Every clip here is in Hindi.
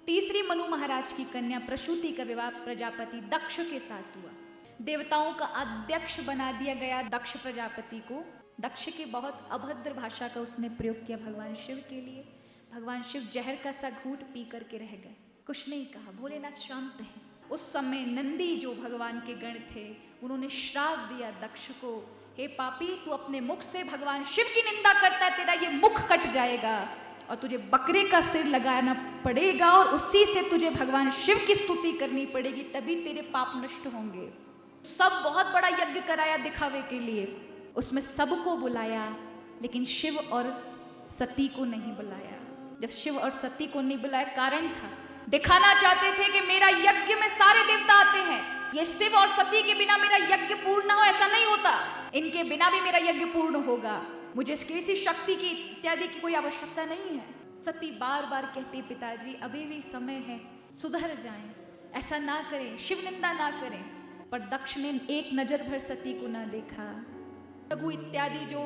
तीसरी मनु महाराज की कन्या प्रसूति का विवाह प्रजापति दक्ष के साथ हुआ। देवताओं का अध्यक्ष बना दिया गया दक्ष प्रजापति को। दक्ष की बहुत अभद्र भाषा का उसने प्रयोग किया भगवान शिव के लिए। भगवान शिव जहर का सा घूंट पी करके रह गए, कुछ नहीं कहा। भोलेनाथ शांत हैं। उस समय नंदी जो भगवान के गण थे उन्होंने श्राप दिया दक्ष को, हे पापी, तू अपने मुख से भगवान शिव की निंदा करता है, तेरा ये मुख कट जाएगा और तुझे बकरे का सिर लगाना पड़ेगा और उसी से तुझे भगवान शिव की स्तुति करनी पड़ेगी, तभी तेरे पाप नष्ट होंगे। सब बहुत बड़ा यज्ञ कराया दिखावे के लिए, उसमें सबको बुलाया लेकिन शिव और सती को नहीं बुलाया। जब शिव और सती को नहीं बुलाया, कारण था, दिखाना चाहते थे कि मेरा यज्ञ में सारे देवता आते हैं, ये शिव और सती के बिना मेरा यज्ञ पूर्ण ना हो, ऐसा नहीं होता, इनके बिना भी मेरा यज्ञ पूर्ण होगा, मुझे किसी शक्ति की इत्यादि की कोई आवश्यकता नहीं है। सती बार बार कहती, पिताजी अभी भी समय है, सुधर जाएं, ऐसा ना करें, शिव निंदा ना करें। पर दक्ष ने एक नजर भर सती को ना देखा। रघु इत्यादि जो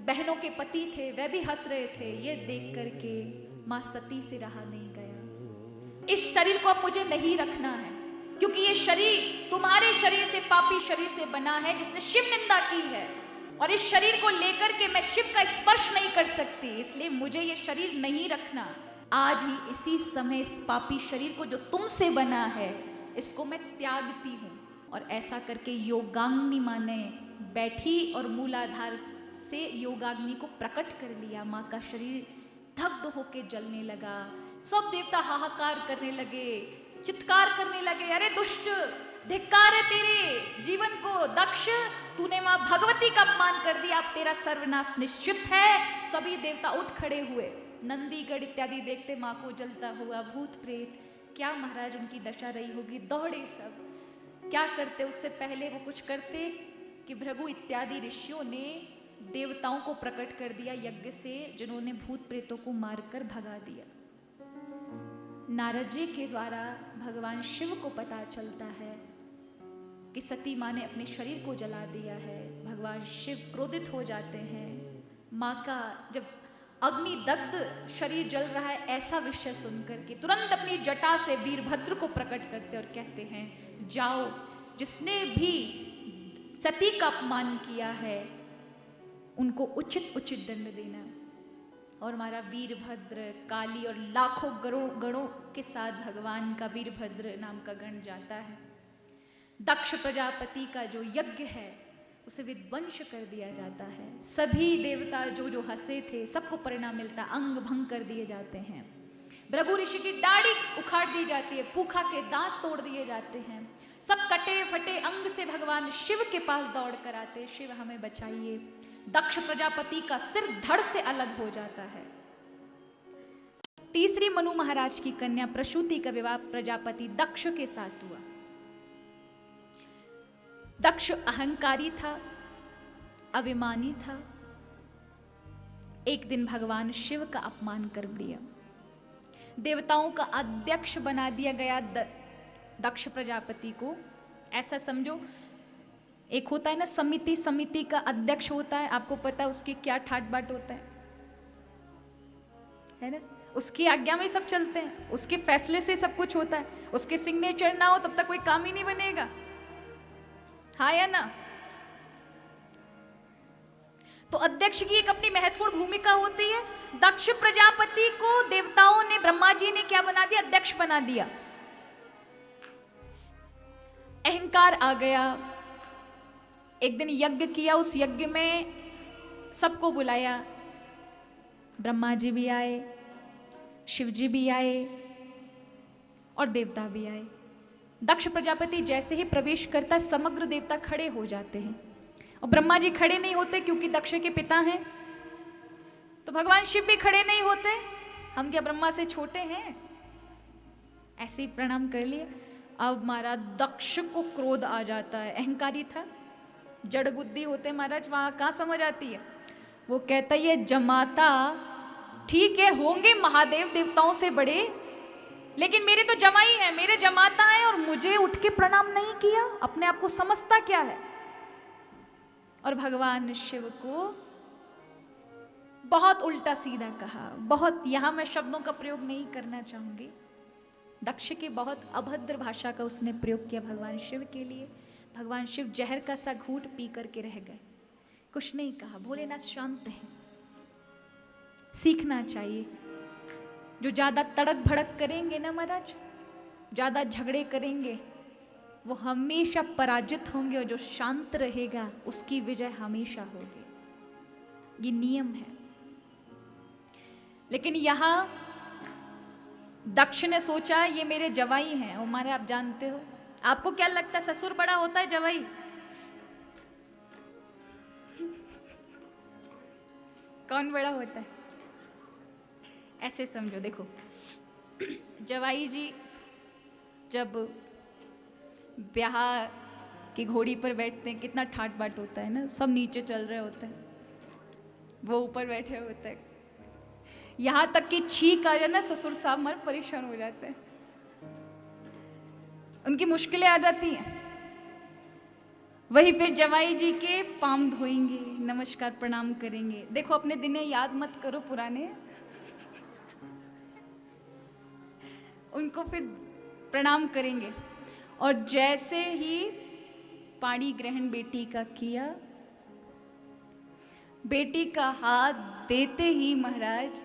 बहनों के पति थे वह भी हंस रहे थे। ये देख करके मां सती से रहा नहीं गया। इस शरीर को अब मुझे नहीं रखना है, क्योंकि ये शरीर तुम्हारे शरीर से, पापी शरीर से बना है जिसने शिव निंदा की है, और इस शरीर को लेकर के मैं शिव का स्पर्श नहीं कर सकती, इसलिए मुझे ये शरीर नहीं रखना। आज ही इसी समय इस पापी शरीर को जो तुमसे बना है इसको मैं त्यागती हूँ। और ऐसा करके योगाग्नि माँ ने बैठी और मूलाधार से योगाग्नि को प्रकट कर लिया। माँ का शरीर दग्ध होके जलने लगा। सब देवता हाहाकार करने लगे, चित्कार करने लगे, अरे दुष्ट, धिक्कार है तेरे जीवन को, दक्ष, तूने मां भगवती का अपमान कर दिया, अब तेरा सर्वनाश निश्चित है। सभी देवता उठ खड़े हुए। नंदीगढ़ इत्यादि देखते मां को जलता हुआ। भूत प्रेत, क्या महाराज उनकी दशा रही होगी, दौड़े सब। क्या करते उससे पहले वो कुछ करते कि भृगु इत्यादि ऋषियों ने देवताओं को प्रकट कर दिया यज्ञ से, जिन्होंने भूत प्रेतों को मारकर भगा दिया। नारद जी के द्वारा भगवान शिव को पता चलता है कि सती माँ ने अपने शरीर को जला दिया है। भगवान शिव क्रोधित हो जाते हैं। माँ का जब अग्नि दग्ध शरीर जल रहा है ऐसा विषय सुनकर के तुरंत अपनी जटा से वीरभद्र को प्रकट करते और कहते हैं, जाओ, जिसने भी सती का अपमान किया है उनको उचित दंड देना। और हमारा वीरभद्र, काली और लाखों गणों के साथ भगवान का वीरभद्र नाम का गण जाता है। दक्ष प्रजापति का जो यज्ञ है उसे विध्वंस कर दिया जाता है। सभी देवता जो हंसे थे सबको परिणाम मिलता, अंग भंग कर दिए जाते हैं। भृगु ऋषि की दाढ़ी उखाड़ दी जाती है, पूखा के दांत तोड़ दिए जाते हैं। सब कटे फटे अंग से भगवान शिव के पास दौड़ कर आते, शिव हमें बचाइए। दक्ष प्रजापति का सिर धड़ से अलग हो जाता है। तीसरी मनु महाराज की कन्या प्रसूति का विवाह प्रजापति दक्ष के साथ हुआ। दक्ष अहंकारी था, अभिमानी था। एक दिन भगवान शिव का अपमान कर दिया। देवताओं का अध्यक्ष बना दिया गया दक्ष प्रजापति को। ऐसा समझो, एक होता है ना समिति का अध्यक्ष होता है, आपको पता है उसकी क्या ठाट बाट होता है ना? उसकी आज्ञा में सब चलते हैं, उसके फैसले से सब कुछ होता है। उसके सिग्नेचर ना हो तब तक कोई काम ही नहीं बनेगा, हाँ या ना? तो अध्यक्ष की एक अपनी महत्वपूर्ण भूमिका होती है। दक्ष प्रजापति को देवताओं ने, ब्रह्मा जी ने क्या बना दिया? अध्यक्ष बना दिया। अहंकार आ गया। एक दिन यज्ञ किया, उस यज्ञ में सबको बुलाया। ब्रह्मा जी भी आए, शिव जी भी आए और देवता भी आए। दक्ष प्रजापति जैसे ही प्रवेश करता समग्र देवता खड़े हो जाते हैं, और ब्रह्मा जी खड़े नहीं होते क्योंकि दक्ष के पिता हैं। तो भगवान शिव भी खड़े नहीं होते, हम क्या ब्रह्मा से छोटे हैं? ऐसे ही प्रणाम कर लिए। अब महाराज दक्ष को क्रोध आ जाता है। अहंकारी था, जड़ बुद्धि होते महाराज, वहां कहाँ समझ आती है। वो कहता ये जमाता, ठीक है होंगे महादेव देवताओं से बड़े, लेकिन मेरे तो जमाई है, मेरे जमाता है, और मुझे उठ के प्रणाम नहीं किया। अपने आप को समझता क्या है? और भगवान शिव को बहुत उल्टा सीधा कहा। बहुत, यहां मैं शब्दों का प्रयोग नहीं करना चाहूंगी, दक्ष की बहुत अभद्र भाषा का उसने प्रयोग किया भगवान शिव के लिए। भगवान शिव जहर का सा घूंट पी करके रह गए, कुछ नहीं कहा। भोलेनाथ शांत हैं। सीखना चाहिए। जो ज्यादा तड़क भड़क करेंगे ना महाराज, ज्यादा झगड़े करेंगे, वो हमेशा पराजित होंगे, और जो शांत रहेगा उसकी विजय हमेशा होगी। ये नियम है। लेकिन यहां दक्ष ने सोचा ये मेरे जवाई हैं। और मारे आप जानते हो, आपको क्या लगता है ससुर बड़ा होता है जवाई? कौन बड़ा होता है? ऐसे समझो, देखो जवाई जी जब ब्याह की घोड़ी पर बैठते हैं कितना ठाट बाट होता है ना, सब नीचे चल रहे होते हैं, वो ऊपर बैठे होते हैं। यहां तक कि छींक आ जाए ना, ससुर साहब मर परेशान हो जाते हैं, उनकी मुश्किलें आ जाती हैं। वही फिर जवाई जी के पाँव धोएंगे, नमस्कार प्रणाम करेंगे। देखो अपने दिने याद मत करो पुराने, उनको फिर प्रणाम करेंगे। और जैसे ही पाणी ग्रहण बेटी का किया, बेटी का हाथ देते ही महाराज,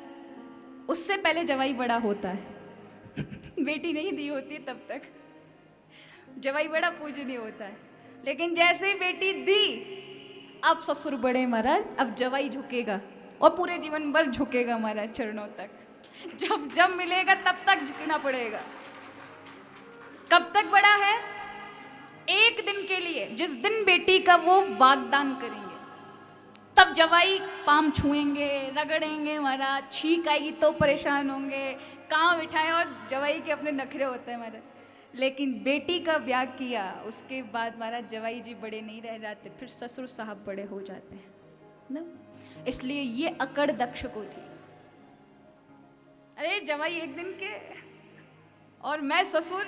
उससे पहले जवाई बड़ा होता है बेटी नहीं दी होती तब तक जवाई बड़ा पूजनीय होता है। लेकिन जैसे ही बेटी दी, अब ससुर बड़े महाराज, अब जवाई झुकेगा और पूरे जीवन भर झुकेगा महाराज चरणों तक। जब मिलेगा तब तक झुकना पड़ेगा। कब तक बड़ा है? एक दिन के लिए, जिस दिन बेटी का वो वागदान करेंगे तब जवाई पाम छुएंगे, रगड़ेंगे महाराज, छींक आएगी तो परेशान होंगे, कहाँ बिठाए, और जवाई के अपने नखरे होते हैं महाराज। लेकिन बेटी का ब्याह किया उसके बाद महाराज जवाई जी बड़े नहीं रह जाते, फिर ससुर साहब बड़े हो जाते हैं ना। इसलिए ये अकड़ दक्ष को थी। अरे जवाई एक दिन के और मैं ससुर,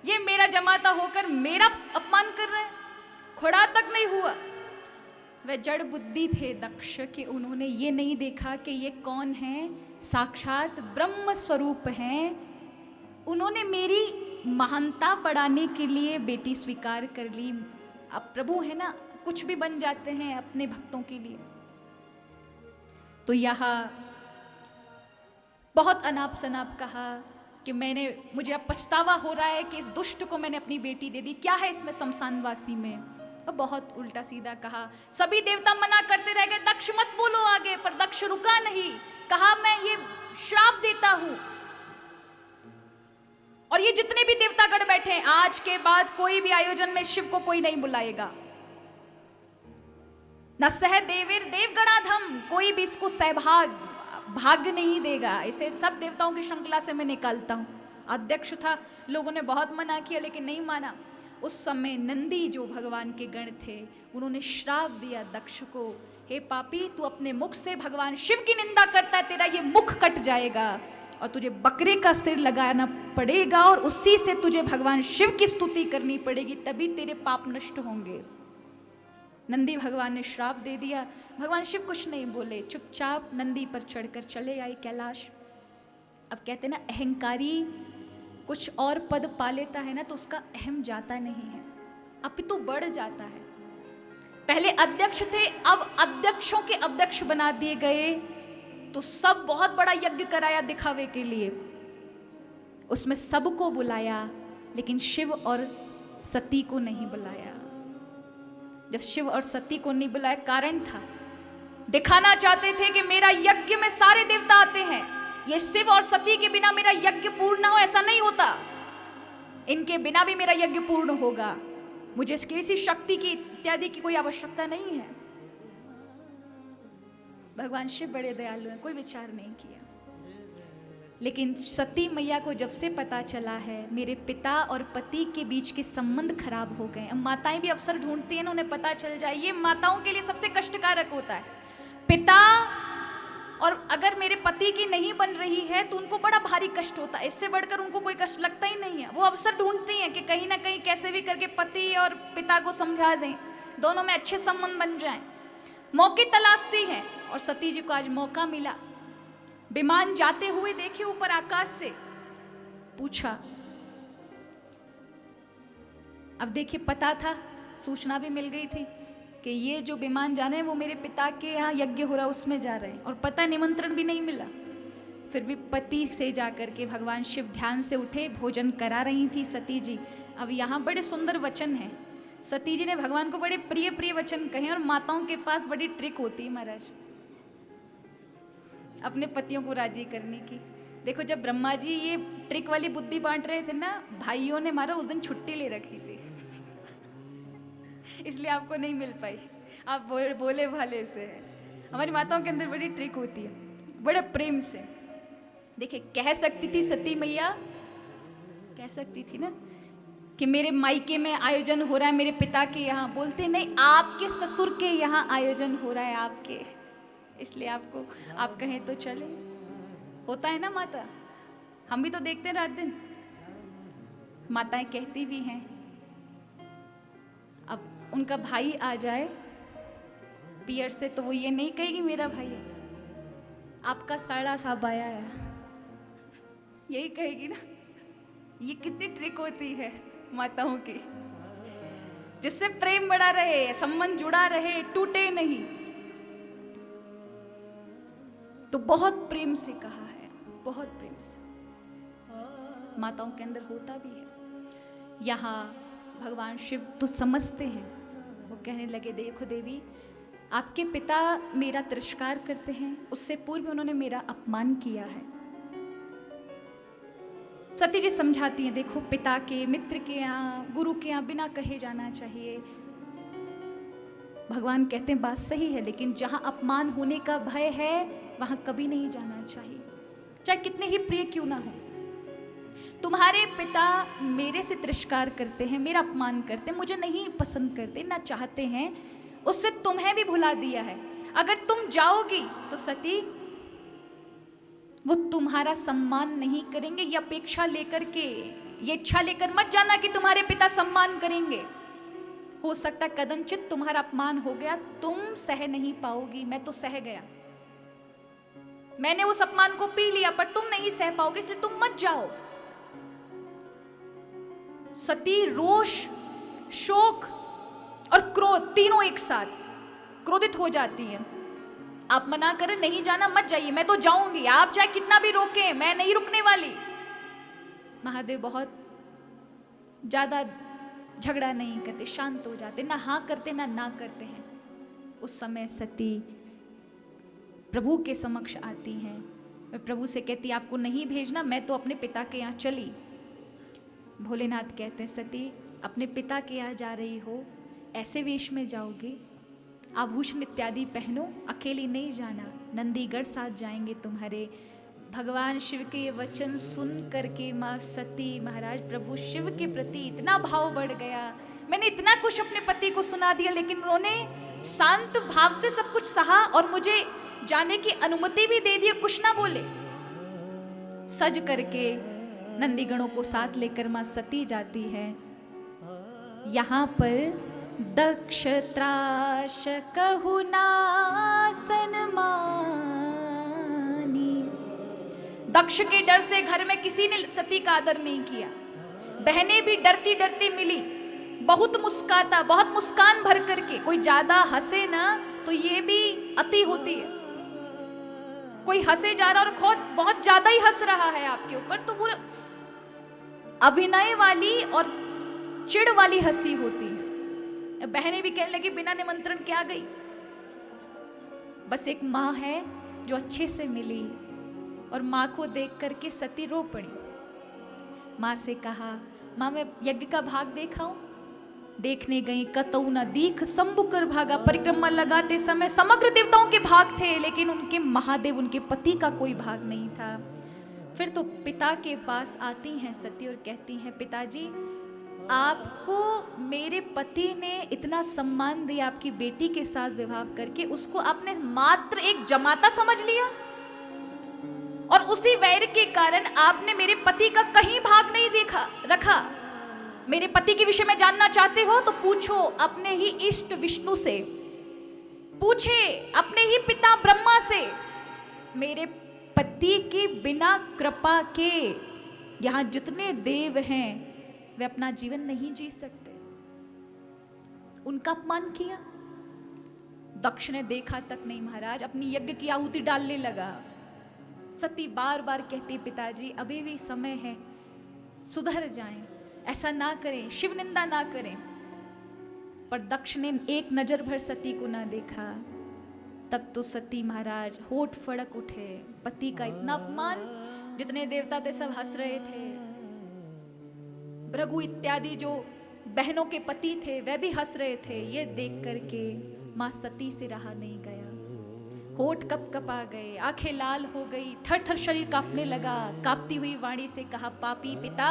ये मेरा जमाता होकर मेरा अपमान कर रहे हैं, खुड़ा तक नहीं हुआ। वह जड़ बुद्धि थे दक्ष कि उन्होंने ये नहीं देखा कि ये कौन है, साक्षात ब्रह्म स्वरूप हैं। उन्होंने मेरी महानता बढ़ाने के लिए बेटी स्वीकार कर ली। अब प्रभु है ना, कुछ भी बन जाते हैं अपने भक्तों के लिए। तो यहाँ बहुत अनाप शनाप कहा कि मुझे अब पछतावा हो रहा है कि इस दुष्ट को मैंने अपनी बेटी दे दी, क्या है इसमें शमशानवासी में। और बहुत उल्टा सीधा कहा। सभी देवता मना करते रह गए, दक्ष मत बोलो आगे, पर दक्ष रुका नहीं। कहा मैं ये श्राप देता हूं, और ये जितने भी देवतागण बैठे हैं, आज के बाद कोई भी आयोजन में शिव को कोई नहीं बुलाएगा। न सह देवीर देवगणाधम, कोई भी इसको सहभाग भाग्य नहीं देगा। इसे सब देवताओं की श्रृंखला से मैं निकालता हूं। अध्यक्ष था, लोगों ने बहुत मना किया लेकिन नहीं माना। उस समय नंदी जो भगवान के गण थे, उन्होंने श्राप दिया दक्ष को, हे पापी, तू अपने मुख से भगवान शिव की निंदा करता है, तेरा ये मुख कट जाएगा और तुझे बकरे का सिर लगाना पड़ेगा, और उसी से तुझे भगवान शिव की स्तुति करनी पड़ेगी, तभी तेरे पाप नष्ट होंगे। नंदी भगवान ने श्राप दे दिया। भगवान शिव कुछ नहीं बोले, चुपचाप नंदी पर चढ़कर चले आए कैलाश। अब कहते ना, अहंकारी कुछ और पद पा लेता है ना तो उसका अहम जाता नहीं है, अपितु बढ़ जाता है। पहले अध्यक्ष थे, अब अध्यक्षों के अध्यक्ष बना दिए गए, तो सब बहुत बड़ा यज्ञ कराया दिखावे के लिए, उसमें सबको बुलाया, लेकिन शिव और सती को नहीं बुलाया। जब शिव और सती को नहीं बुलाया, कारण था, दिखाना चाहते थे कि मेरा यज्ञ में सारे देवता आते हैं, ये शिव और सती के बिना मेरा यज्ञ पूर्ण ना हो, ऐसा नहीं होता, इनके बिना भी मेरा यज्ञ पूर्ण होगा, मुझे किसी शक्ति की इत्यादि की कोई आवश्यकता नहीं है। भगवान शिव बड़े दयालु हैं, कोई विचार नहीं किया। लेकिन सती मैया को जब से पता चला है मेरे पिता और पति के बीच के संबंध खराब हो गए, अब माताएं भी अवसर ढूंढती हैं ना, उन्हें पता चल जाए, ये माताओं के लिए सबसे कष्टकारक होता है। पिता और अगर मेरे पति की नहीं बन रही है तो उनको बड़ा भारी कष्ट होता है, इससे बढ़कर उनको कोई कष्ट लगता ही नहीं है। वो अवसर ढूंढती हैं कि कहीं ना कहीं कैसे भी करके पति और पिता को समझा दें, दोनों में अच्छे संबंध बन जाएं, मौके तलाशती हैं। और सती जी को आज मौका मिला, विमान जाते हुए देखे ऊपर आकाश से, पूछा। अब देखिए, पता था, सूचना भी मिल गई थी कि ये जो विमान जा रहे हैं वो मेरे पिता के यहाँ यज्ञ हो रहा उसमें जा रहे हैं, और पता निमंत्रण भी नहीं मिला। फिर भी पति से जाकर के भगवान शिव ध्यान से उठे, भोजन करा रही थी सती जी। अब यहाँ बड़े सुंदर वचन हैं, सती जी ने भगवान को बड़े प्रिय प्रिय वचन कहे, और माताओं के पास बड़ी ट्रिक होती है महाराज अपने पतियों को राजी करने की। देखो, जब ब्रह्मा जी ये ट्रिक वाली बुद्धि बांट रहे थे ना, भाइयों ने मारा उस दिन छुट्टी ले रखी थी इसलिए आपको नहीं मिल पाई, आप बोले भाले से हैं। हमारी माताओं के अंदर बड़ी ट्रिक होती है, बड़े प्रेम से। देखिए, कह सकती थी सती मैया, कह सकती थी ना कि मेरे मायके में आयोजन हो रहा है, मेरे पिता के यहाँ। बोलते नहीं, आपके ससुर के यहाँ आयोजन हो रहा है आपके, इसलिए आपको आप कहें तो चले। होता है ना माता, हम भी तो देखते हैं रात दिन, माताएं कहती भी हैं। अब उनका भाई आ जाए पियर से तो वो ये नहीं कहेगी मेरा भाई है, आपका साड़ा साहब आया है, यही कहेगी ना। ये कितनी ट्रिक होती है माताओं की, जिससे प्रेम बढ़ा रहे, संबंध जुड़ा रहे, टूटे नहीं। तो बहुत प्रेम से कहा है, बहुत प्रेम से माताओं के अंदर होता भी है। यहाँ भगवान शिव तो समझते हैं, वो कहने लगे, देखो देवी, आपके पिता मेरा तिरस्कार करते हैं, उससे पूर्व उन्होंने मेरा अपमान किया है। सती जी समझाती हैं, देखो, पिता के, मित्र के यहाँ, गुरु के यहाँ बिना कहे जाना चाहिए। भगवान कहते हैं बात सही है, लेकिन जहां अपमान होने का भय है वहां कभी नहीं जाना चाहिए, चाहे कितने ही प्रिय क्यों ना हो। तुम्हारे पिता मेरे से तिरस्कार करते हैं, मेरा अपमान करते हैं, मुझे नहीं पसंद करते, ना चाहते हैं, उससे तुम्हें भी भुला दिया है। अगर तुम जाओगी तो सती वो तुम्हारा सम्मान नहीं करेंगे। ये अपेक्षा लेकर के, ये इच्छा लेकर मत जाना कि तुम्हारे पिता सम्मान करेंगे। हो सकता है कदमचित तुम्हारा अपमान हो गया, तुम सह नहीं पाओगी। मैं तो सह गया, मैंने उस अपमान को पी लिया, पर तुम नहीं सह पाओगे, इसलिए तुम मत जाओ। सती रोष, शोक और क्रोध तीनों एक साथ क्रोधित हो जाती है। आप मना करें, नहीं जाना, मत जाइए, मैं तो जाऊंगी, आप चाहे कितना भी रोकें, मैं नहीं रुकने वाली। महादेव बहुत ज्यादा झगड़ा नहीं करते, शांत हो जाते, ना हाँ करते ना करते हैं। उस समय सती प्रभु के समक्ष आती हैं और प्रभु से कहती, आपको नहीं भेजना, मैं तो अपने पिता के यहाँ चली। भोलेनाथ कहते हैं, सती अपने पिता के यहाँ जा रही हो, ऐसे वेश में जाओगे, आभूषण इत्यादि पहनो, अकेली नहीं जाना, नंदीगढ़ साथ जाएंगे तुम्हारे। भगवान शिव के ये वचन सुन करके माँ सती, महाराज प्रभु शिव के प्रति इतना भाव बढ़ गया। मैंने इतना कुछ अपने पति को सुना दिया, लेकिन उन्होंने शांत भाव से सब कुछ सहा और मुझे जाने की अनुमति भी दे दी और कुछ ना बोले। सज करके नंदीगणों को साथ लेकर माँ सती जाती है। यहाँ पर दक्ष त्रास कहु नासन मानी। दक्ष के डर से घर में किसी ने सती का आदर नहीं किया। बहनें भी डरती डरती मिली, बहुत मुस्काता, बहुत मुस्कान भर करके। कोई ज्यादा हंसे ना तो ये भी अति होती है। कोई हंसे जा रहा और खुद बहुत ज्यादा ही हंस रहा है आपके ऊपर, तो वो अभिनय वाली और चिढ़ वाली हंसी होती है। बहनें भी कहने लगी, बिना निमंत्रण क्या गई। बस एक माँ है जो अच्छे से मिली और माँ को देख करके सती रो पड़ी। माँ से कहा, माँ मैं यज्ञ का भाग देखाऊं? देखने गई, कतऊ न दीख शंभु कर भागा। परिक्रमा लगाते समय समग्र देवताओं के भाग थे, लेकिन उनके महादेव, उनके पति का कोई भाग नहीं था। फिर तो पिता के पास आती हैं सती और कहती हैं, पिताजी आपको मेरे पति ने इतना सम्मान दिया आपकी बेटी के साथ विवाह करके, उसको आपने मात्र एक जमाता समझ लिया और उसी वैर के कारण आपने मेरे पति का कहीं भाग नहीं रखा। मेरे पति के विषय में जानना चाहते हो तो पूछो अपने ही इष्ट विष्णु से, पूछे अपने ही पिता ब्रह्मा से। मेरे पति की बिना कृपा के यहां जितने देव हैं वे अपना जीवन नहीं जी सकते। उनका अपमान किया। दक्ष ने देखा तक नहीं महाराज, अपनी यज्ञ की आहुति डालने लगा। सती बार बार कहती पिताजी अभी भी समय है, सुधर जाएं, ऐसा ना करें, शिव निंदा ना करें। पर दक्ष ने एक नजर भर सती को ना देखा। तब तो सती महाराज होठ फड़क उठे। पति का इतना अपमान, जितने देवता थे सब हंस रहे थे। भृगु इत्यादि जो बहनों के पति थे वह भी हंस रहे थे। ये देख करके मां सती से रहा नहीं गया। होठ कपकपा गए, आंखें लाल हो गई, थर थर शरीर कांपने लगा। कांपती हुई वाणी से कहा, पापी पिता,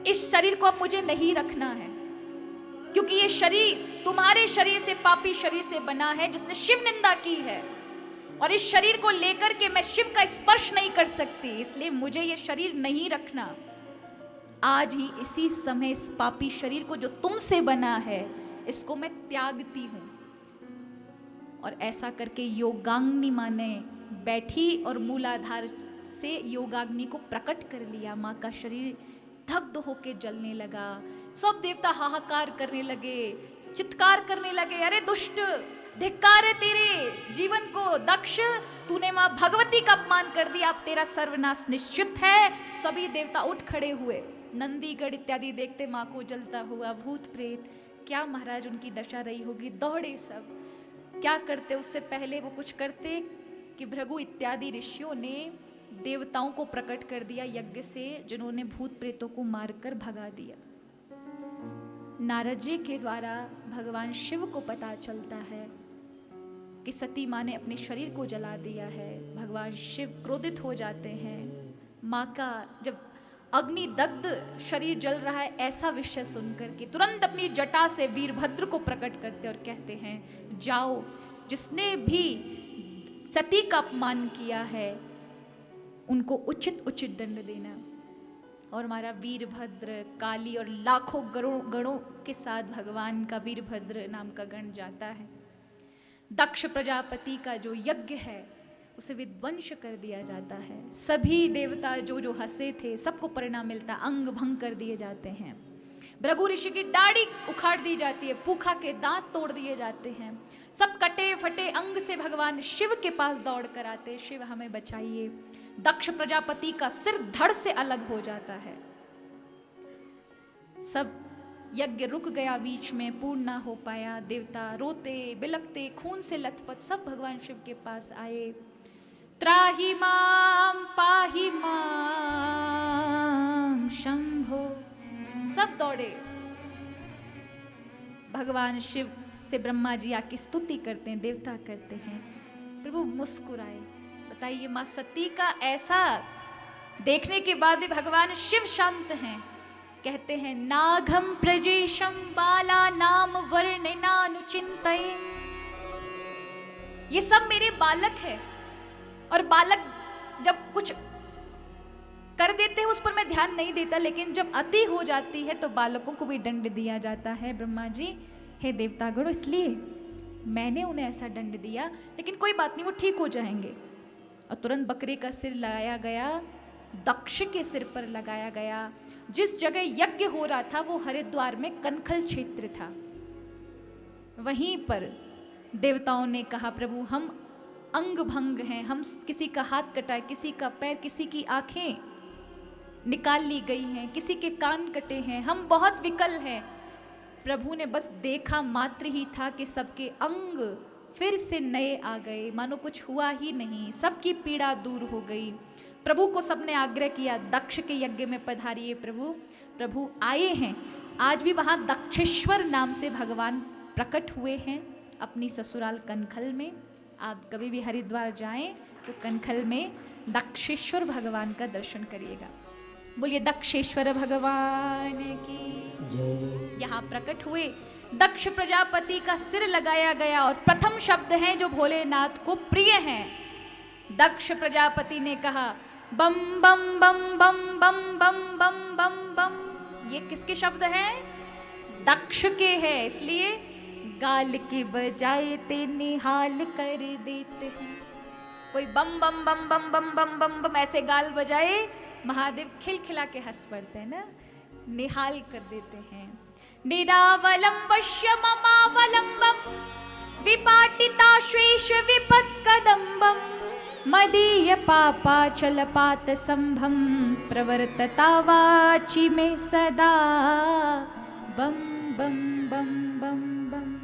इस शरीर को अब मुझे नहीं रखना है, क्योंकि ये शरीर तुम्हारे शरीर से, पापी शरीर से बना है जिसने शिव निंदा की है, और इस शरीर को लेकर के मैं शिव का स्पर्श नहीं कर सकती, इसलिए मुझे ये शरीर नहीं रखना। आज ही इसी समय इस पापी शरीर को जो तुमसे बना है इसको मैं त्यागती हूं। और ऐसा करके योगाग्नि मां ने बैठी और मूलाधार से योगाग्नि को प्रकट कर लिया। मां का शरीर दग्ध होके जलने लगा। सब देवता हाहाकार करने लगे, चित्कार करने लगे, अरे दुष्ट, धिक्कार है तेरे जीवन को। दक्ष, तूने मां भगवती का अपमान कर दिया, अब तेरा सर्वनाश निश्चित है। सभी देवता उठ खड़े हुए। नंदीगढ़ इत्यादि देखते मां को जलता हुआ। भूत प्रेत, क्या महाराज उनकी दशा रही होगी, दौड़े सब। क्या करते उससे पहले वो कुछ करते कि भृगु इत्यादि ऋषियों ने देवताओं को प्रकट कर दिया यज्ञ से, जिन्होंने भूत प्रेतों को मारकर भगा दिया। नारद जी के द्वारा भगवान शिव को पता चलता है कि सती मां ने अपने शरीर को जला दिया है। भगवान शिव क्रोधित हो जाते हैं। मां का जब अग्नि दग्ध शरीर जल रहा है ऐसा विषय सुनकर के तुरंत अपनी जटा से वीरभद्र को प्रकट करते और कहते हैं, जाओ, जिसने भी सती का अपमान किया है उनको उचित उचित दंड देना। और हमारा वीरभद्र, काली और लाखों गणों के साथ भगवान का वीरभद्र नाम का गण जाता है। दक्ष प्रजापति का जो यज्ञ है उसे विध्वंस कर दिया जाता है। सभी देवता जो जो हंसे थे सबको परिणाम मिलता, अंग भंग कर दिए जाते हैं। भृगु ऋषि की दाढ़ी उखाड़ दी जाती है, पूखा के दांत तोड़ दिए जाते हैं। सब कटे फटे अंग से भगवान शिव के पास दौड़ कर आते, शिव हमें बचाइए। दक्ष प्रजापति का सिर धड़ से अलग हो जाता है। सब यज्ञ रुक गया, बीच में पूर्ण ना हो पाया। देवता रोते बिलखते खून से लथपथ सब भगवान शिव के पास आए। त्राहि मां पाहि मां शंभो, सब दौड़े। भगवान शिव से ब्रह्मा जी आके स्तुति करते हैं, देवता करते हैं। प्रभु मुस्कुराए। बताइए, मां सती का ऐसा देखने के बाद भी भगवान शिव शांत हैं। कहते हैं, नाघम प्रजेशम बाला नाम वर्णनानुचिंतये, ये सब मेरे बालक है, और बालक जब कुछ कर देते हैं उस पर मैं ध्यान नहीं देता, लेकिन जब अति हो जाती है तो बालकों को भी दंड दिया जाता है। ब्रह्मा जी, हे देवतागण, इसलिए मैंने उन्हें ऐसा दंड दिया, लेकिन कोई बात नहीं, वो ठीक हो जाएंगे। और तुरंत बकरे का सिर लगाया गया, दक्ष के सिर पर लगाया गया। जिस जगह यज्ञ हो रहा था वो हरिद्वार में कनखल क्षेत्र था। वहीं पर देवताओं ने कहा, प्रभु हम अंग भंग हैं, हम किसी का हाथ कटा है, किसी का पैर, किसी की आंखें निकाल ली गई हैं, किसी के कान कटे हैं, हम बहुत विकल हैं। प्रभु ने बस देखा मात्र ही था कि सबके अंग फिर से नए आ गए, मानो कुछ हुआ ही नहीं, सबकी पीड़ा दूर हो गई। प्रभु को सबने आग्रह किया, दक्ष के यज्ञ में पधारिए प्रभु। प्रभु आए हैं। आज भी वहाँ दक्षेश्वर नाम से भगवान प्रकट हुए हैं अपनी ससुराल कनखल में। आप कभी भी हरिद्वार जाएं तो कनखल में दक्षेश्वर भगवान का दर्शन करिएगा। बोलिए दक्षेश्वर भगवान की। यहाँ प्रकट हुए, दक्ष प्रजापति का सिर लगाया गया और प्रथम शब्द हैं जो भोलेनाथ को प्रिय हैं। दक्ष प्रजापति ने कहा, बम बम बम बम बम बम बम बम बम। ये किसके शब्द हैं? दक्ष के हैं, इसलिए गाल के बजाय ते निहाल कर देते हैं। कोई बम बम बम बम बम बम बम बम ऐसे गाल बजाए महादेव खिलखिला के हंस पड़ते हैं ना, निहाल कर देते हैं। निरावलंबस्य ममावलंबम विपाटिता श्वेश विपत्कदंबम मदीय पापाचल पात संभम प्रवर्तता वाचि में सदा बम बम बम बम बम।